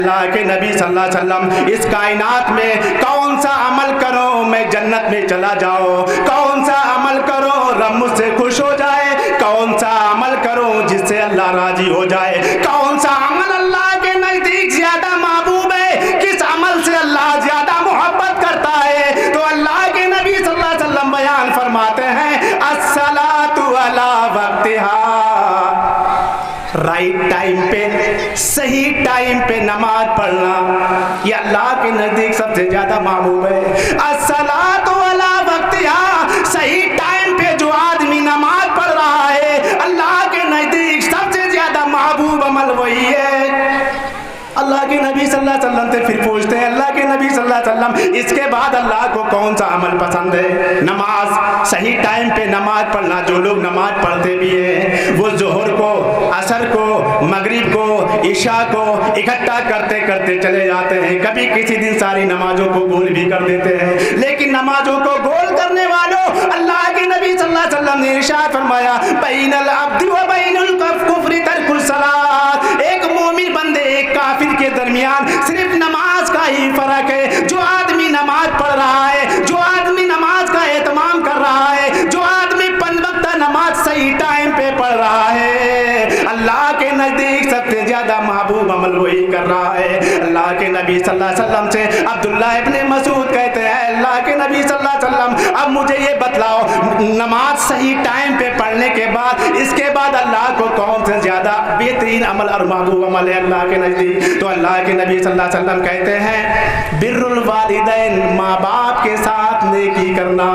अल्लाह के नबी सल्लल्लाहु अलैहि वसल्लम इस कायनात में कौन सा अमल करो मैं जन्नत में चला जाओ, कौन सा अमल करो रब मुझसे खुश हो जाए, कौन सा अमल करो जिससे अल्लाह राजी हो जाए, कौन सा अमल अल्लाह के नजदीक ज्यादा महबूब है, किस अमल से अल्लाह ज्यादा मोहब्बत करता है। तो अल्लाह के नबी सल्लल्लाहु अलैहि वसल्लम बयान फरमाते हैं अस्सलातु अला वक्तिहा, राइट टाइम पे सही टाइम पे नमाज पढ़ना ये अल्लाह के नजदीक सबसे ज्यादा महबूब है। अस्सलातु अला वक्तिहा, सही टाइम पे जो आदमी नमाज पढ़ रहा है अल्लाह के नजदीक सबसे ज्यादा महबूब अमल वही है। अल्लाह के नबी सल्लल्लाहु अलैहि वसल्लम से फिर पूछते हैं अल्लाह के नबी सल्लल्लाहु अलैहि वसल्लम इसके बाद अल्लाह को कौन सा अमल पसंद है। नमाज, सही टाइम पे नमाज पढ़ना। जो लोग नमाज पढ़ते भी हैं वो जोहर को, असर को, मगरिब को, ईशा को इकट्ठा करते करते चले जाते हैं। कभी किसी दिन सारी नमाजों को गोल भी कर देते हैं। लेकिन नमाजों को गोल करने वालों अल्लाह के नबी सल्लल्लाहु अलैहि वसल्लम ने इरशाद फरमाया बैनल अब्दी व बैनुल कुफ्रि तर्कुल सलात, एक मोमिन बंदे एक काफिर के दरमियान सिर्फ नमाज का ही फर्क है। जो आदमी नमाज पढ़ रहा है, जो आदमी नमाज का एहतमाम कर रहा है, जो आदमी 5 वक्त नमाज सही टाइम पे पढ़ रहा है अल्लाह के नजदीक सबसे ज्यादा महबूब अमल वही कर रहा है। अल्लाह के नबी सल्लल्लाहु अलैहि वसल्लम से अब्दुल्लाह इब्ने मसूद कहते हैं अल्लाह के नबी सल्लल्लाहु अलैहि वसल्लम अब मुझे ये बतलाओ नमाज सही टाइम पे पढ़ने के बाद इसके बाद अल्लाह को कौन से ज्यादा बेहतरीन अमल और महबूब अमल है अल्लाह के नजदीक। तो अल्लाह के नबी सल्लल्लाहु अलैहि वसल्लम कहते हैं बिर्रुल वालिदैन, माँ बाप के साथ नेकी करना,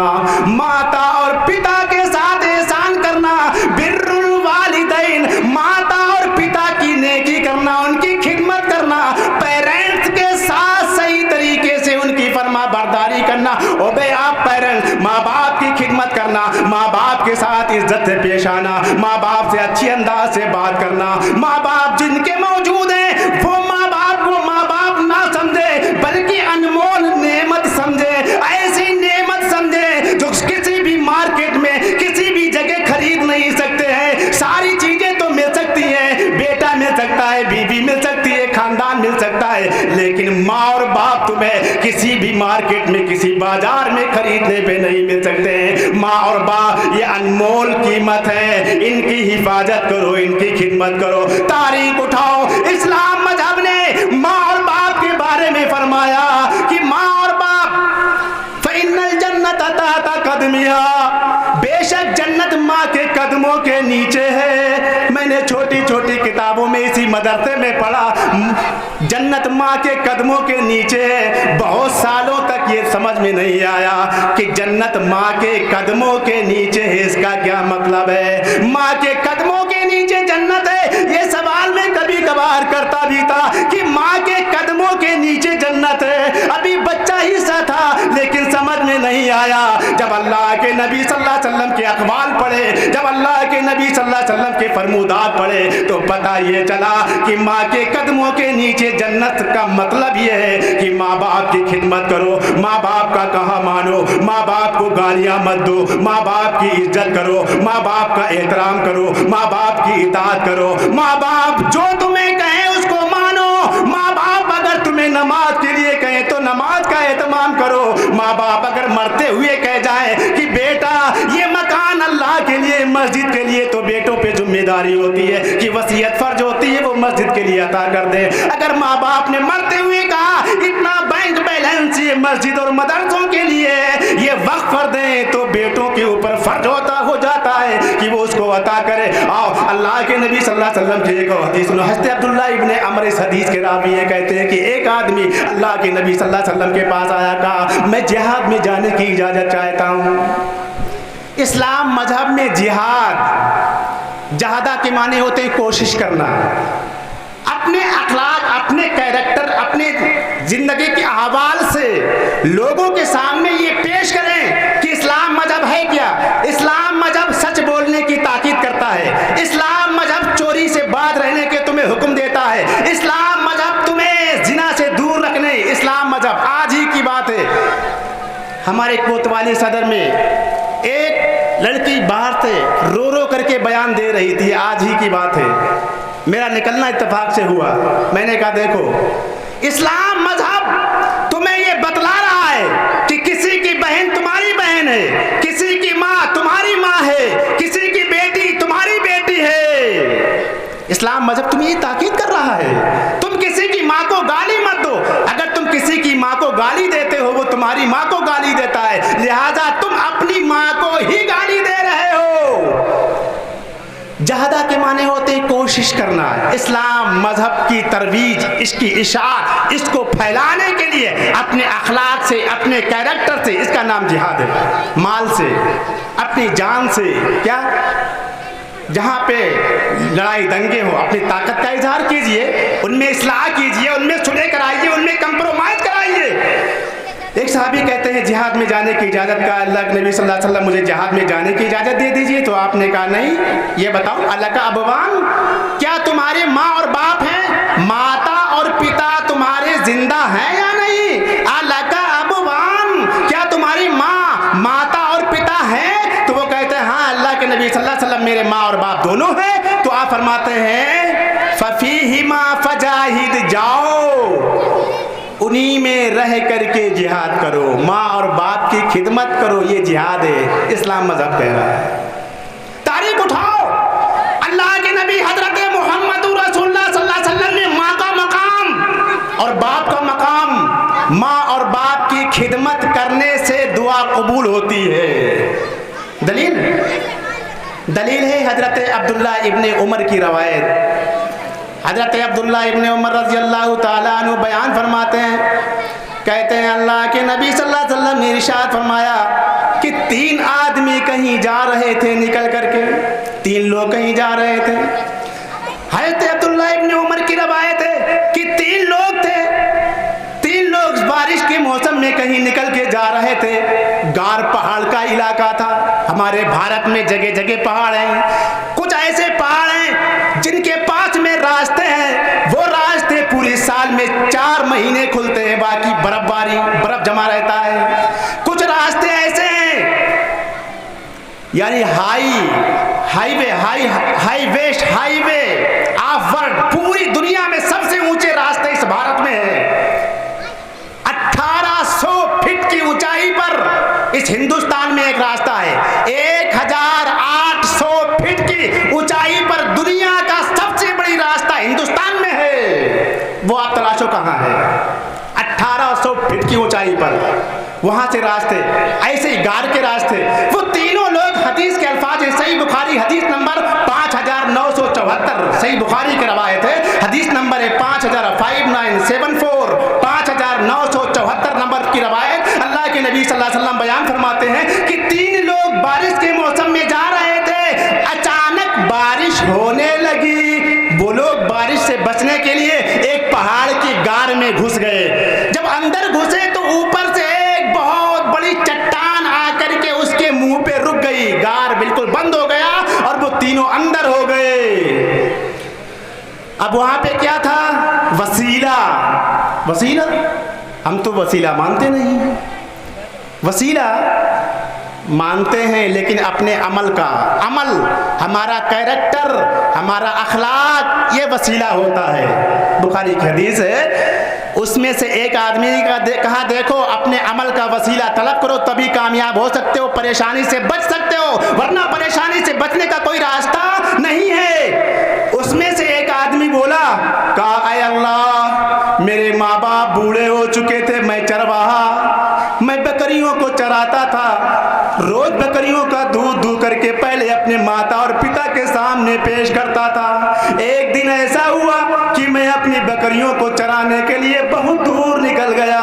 माता और पिता के साथ एहसान करना। बिर्रुल वालिदैन, माता और पिता की नेकी करना, उनकी खिदमत करना, पेरेंट्स के साथ सही तरीके से उनकी फरमा बरदारी करना। ओ बे आप पेरेंट्स, माँ बाप की खिदमत करना, माँ बाप के साथ इज्जत से पेश आना, माँ बाप से अच्छी अंदाज से बात करना। माँ बाप जिनके मौजूद हैं वो माँ बाप को माँ बाप ना समझे बल्कि अनमोल नेमत समझे, ऐसी नेमत समझे जो किसी भी मार्केट में किसी भी जगह खरीद नहीं सकते हैं। सारी चीजें तो मिल सकती हैं, बेटा मिल सकता है, बीवी मिल सकती है, खानदान मिल सकता है, लेकिन माँ और बाप तुम्हें किसी भी मार्केट में किसी बाजार में खरीदने पे नहीं मिल सकते हैं। माँ और बाप ये अनमोल कीमत है, इनकी हिफाजत करो, इनकी खिदमत करो। तारीख उठाओ, इस्लाम मजहब ने माँ और बाप के बारे में फरमाया कि माँ और बाप फ़इन्नल जन्नत तहत क़दमिहा, बेशक जन्नत माँ के कदमों के नीचे है। मैंने छोटी छोटी किताबों में इसी मदरसे में पढ़ा जन्नत माँ के कदमों के नीचे है। बहुत सालों तक ये समझ में नहीं आया कि जन्नत माँ के कदमों के नीचे है, इसका क्या मतलब है। माँ के कदमों के नीचे जन्नत है, ये सवाल मैं कभी कभार करता भी था कि माँ के कदमों के नीचे जन्नत है। अभी बच्चा ही सा था लेकिन समझ में नहीं आया। जब अल्लाह के नबी सल्लल्लाहु अलैहि वसल्लम के अक़वाल पढ़े, जब अल्लाह के नबी सल्लल्लाहु अलैहि वसल्लम के फरमूदात पढ़े तो पता ये चला कि माँ के कदमों के नीचे जन्नत का मतलब ये है कि माँ बाप की खिदमत करो, माँ बाप का कहा मानो, माँ बाप को गालियाँ मत दो, माँ बाप की इज्जत करो, माँ बाप का एहतराम करो, माँ बाप की इताअत करो। माँ बाप जो तुम्हें कहें उसको मानो, माँ बाप अगर तुम्हें नमाज के लिए कहें तो नमाज का एहतमाम करो। माँ बाप अगर मरते हुए कह जाए कि बेटा ये मकान अल्लाह के लिए, मस्जिद के लिए, तो बेटों पे जिम्मेदारी होती है कि वसीयत फर्ज होती है वो मस्जिद के लिए अता कर दे। अगर माँ बाप ने मरते हुए कहा इतना बैंक बैलेंस ये मस्जिद और मदरसों के लिए ये वक्फ कर दें तो बेटों के ऊपर फर्ज हो जाता है कि वो उसको अता करे। आओ अल्लाह के नबी सल्लल्लाहु अलैहि वसल्लम की एक हदीस सुनो। हज़रत अब्दुल्लाह इब्ने अमर इस हदीस के रावी हैं, कहते हैं कि एक आदमी अल्लाह के नबी सल्लल्लाहु अलैहि वसल्लम के पास आया, कहा मैं जिहाद में जाने की इजाज़त चाहता हूँ। इस्लाम मजहब में जिहाद, जहादा के माने होते हैं कोशिश करना, अपने अखलाक, अपने कैरेक्टर, अपने जिंदगी के अहवाल से लोगों के सामने ये पेश करें कि इस्लाम मजहब है क्या। इस्लाम मजहब सच बोलने की ताकीद करता है, इस्लाम मजहब चोरी से बात रहने के तुम्हें हुक्म देता है, इस्लाम मजहब तुम्हें जिना से दूर रखने, इस्लाम मजहब। आज ही की बात है हमारे कोतवाली सदर में एक लड़की बाहर से रो रो करके बयान दे रही थी, आज ही की बात है, मेरा निकलना इत्तेफाक से हुआ। मैंने कहा देखो इस्लाम मजहब तुम्हें ये बतला रहा है कि किसी की बहन तुम्हारी बहन है, किसी की माँ तुम्हारी माँ है, किसी की बेटी तुम्हारी बेटी है। इस्लाम मजहब तुम्हें ये ताकीद कर रहा है, तुम किसी की माँ को गाली मत दो। अगर तुम किसी की माँ को गाली देते हो, वो तुम्हारी माँ को गाली देता है, लिहाजा तुम अपनी माँ को ही गाली दे रहे हो। जहदा के माने होते कोशिश करना। इस्लाम मजहब की तरवीज, इसकी इशाअत, इसको फैलाने के लिए अपने अखलाक से, अपने कैरेक्टर से, इसका नाम जिहाद है। माल से, अपनी जान से, क्या जहाँ पे लड़ाई दंगे हो, अपनी ताकत का इजहार कीजिए, उनमें इस्लाह कीजिए, उनमें सुलह कराइए, उनमें कंप्रोमाइज कराइए। एक सहाबी कहते हैं जिहाद में जाने की इजाज़त का अल्लाह के नबी सल्लल्लाहु अलैहि वसल्लम मुझे जिहाद में जाने की इजाज़त दे दीजिए। तो आपने कहा नहीं, ये बताओ अल्लाह का अबवान, क्या तुम्हारे माँ और बाप हैं? माता और पिता तुम्हारे जिंदा हैं या नहीं? अल्लाह का अबवान, क्या तुम्हारी माँ, माता और पिता हैं? तो वो कहते हैं हाँ अल्लाह के नबी सल्लल्लाहु अलैहि वसल्लम मेरे माँ और बाप दोनों हैं। तो आप फरमाते हैं फफीहिमा फजाहिद, जाओ उन्हीं में रह करके जिहाद करो, माँ और बाप की खिदमत करो, ये जिहाद है। इस्लाम मजहब कह रहा है। तारीख उठाओ, अल्लाह के नबी हजरत मोहम्मद रसूलुल्लाह सल्लल्लाहु अलैहि वसल्लम ने माँ का मकाम और बाप का मकाम, माँ और बाप की खिदमत करने से दुआ कबूल होती है। दलील है हजरत अब्दुल्ला इब्ने उमर की रवायत। हजरत अब्दुल्ला इब्ने उमर रज़ी अल्लाह ताला अन्हु बयान फरमाते हैं, कहते हैं अल्लाह के नबी सल्लल्लाहु अलैहि वसल्लम ने इरशाद फरमाया कि 3 आदमी कहीं जा रहे थे निकल करके, 3 लोग कहीं जा रहे थे। हजरत अब्दुल्ला इब्ने उमर की रवायत है कि 3 लोग थे, 3 लोग बारिश के मौसम में कहीं निकल के जा रहे थे। गार पहाड़ का इलाका था। हमारे भारत में जगह जगह पहाड़ हैं, कुछ ऐसे पहाड़ हैं जिनके पास में रास्ते हैं, वो रास्ते पूरे साल में 4 महीने खुलते हैं, बाकी बर्फ जमा रहता है। कुछ रास्ते ऐसे हैं यानी हाईवे ऑफवर्ड, पूरी दुनिया में सबसे ऊंचे रास्ते इस भारत में है। 1800 फीट की ऊंचाई पर इस हिंदुस्तान में एक रास्ता है। 1800 फीट की ऊंचाई पर दुनिया का सबसे बड़ी रास्ता हिंदुस्तान में है। वो आप तलाशो कहां है? 1800 फीट की ऊंचाई पर, वहां से रास्ते, ऐसे ही गार के रास्ते। वो तीनों लोग, हदीस के अल्फाज है, सही बुखारी हदीस नंबर 5974, सही बुखारी की रवायत है, हदीस नंबर है 5974, 5974 नंबर की रवायत। अल्लाह के नबी सल्लल्लाहु अलैहि वसल्लम बयान फरमाते हैं कि 3 लोग बारिश के मौसम में जा रहे थे, अचानक बारिश होने लगी। वो लोग बारिश से बचने के लिए एक पहाड़ की गार में घुस गए। जब अंदर घुसे तो ऊपर से एक बहुत बड़ी चट्टान आकर के उसके मुंह पे रुक गई, गार बिल्कुल बंद हो गया और वो तीनों अंदर हो गए। अब वहां पे क्या था? वसीला। हम तो वसीला मानते नहीं, वसीला मानते हैं लेकिन अपने अमल हमारा कैरेक्टर, हमारा अखलाक, ये वसीला होता है। बुखारी की हदीस है, उसमें से एक आदमी का कहा देखो अपने अमल का वसीला तलब करो, तभी कामयाब हो सकते हो, परेशानी से बच सकते हो, वरना परेशानी से बचने का कोई रास्ता नहीं है। उसमें से एक आदमी बोला, कहा ऐ अल्लाह, मेरे माँ बाप बूढ़े हो चुके थे, मैं चरवाहा, मैं बकरियों को चराता था, रोज बकरियों का दूध दू करके पहले अपने माता और पिता के सामने पेश करता था। एक दिन ऐसा हुआ कि मैं अपनी बकरियों को चराने के लिए बहुत दूर निकल गया।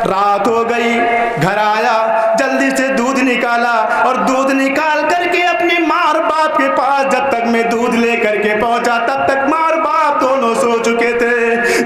रात हो गई, घर आया, जल्दी से दूध निकाला और दूध निकाल करके अपने माँ और बाप के पास जब तक मैं दूध ले करके पहुंचा तब तक माँ और बाप दोनों सो चुके थे।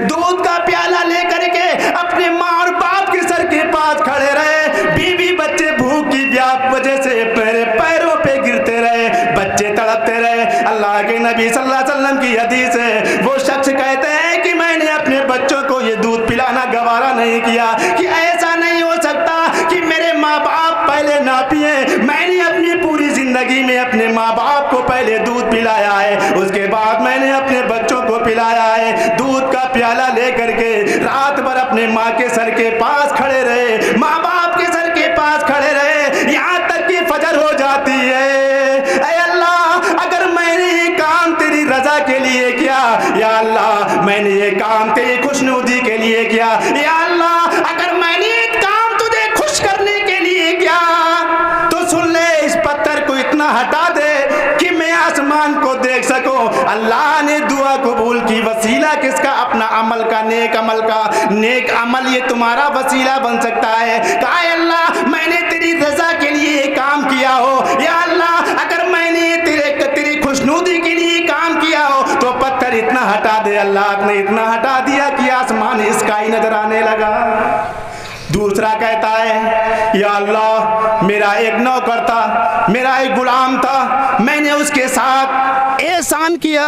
दूध का प्याला ले करके अपने माँ और बाप के सर के पास खड़े रहे। बीवी बच्चे भूख की वजह से मेरे पैरों पे गिरते रहे, बच्चे तड़पते रहे। अल्लाह के नबी सल्लल्लाहु अलैहि वसल्लम की हदीस है, वो शख्स कहते हैं कि मैंने अपने बच्चों को ये दूध पिलाना गवारा नहीं किया, कि ऐसा नहीं हो सकता कि मेरे माँ बाप पहले ना पिए। मैंने अपनी पूरी जिंदगी में अपने माँ बाप को पहले दूध पिलाया है, उसके बाद मैंने अपने बच्चों को पिलाया है। दूध का प्याला लेकर के रात अपने माँ के सर के पास खड़े रहे, माँ बाप के सर के पास खड़े रहे, यहाँ तक कि फजर हो जाती है। ऐ अल्लाह, अगर मैंने ये काम तेरी रजा के लिए किया, या अल्लाह मैंने ये काम तेरी खुशनुदी के लिए किया, या अल्लाह अगर मैंने ये काम तुझे खुश करने के लिए किया, तो सुन ले, इस पत्थर को इतना हटा दे कि मैं आसमान को देख सकूं। अल्लाह ने दुआ कबूल की। वसीला किसका? अपना अमल का, नेक अमल का। नेक अमल ये तुम्हारा वसीला बन सकता है। कहा अल्लाह मैंने तेरी रजा के लिए काम किया हो, या अल्लाह अगर मैंने तेरी खुशनुदी के लिए काम किया हो तो पत्थर इतना हटा दे। अल्लाह ने इतना हटा दिया कि आसमान इसका ही नजर आने लगा। दूसरा कहता है, या अल्लाह मेरा एक नौकर था, मेरा एक गुलाम था, मैंने उसके साथ एहसान किया,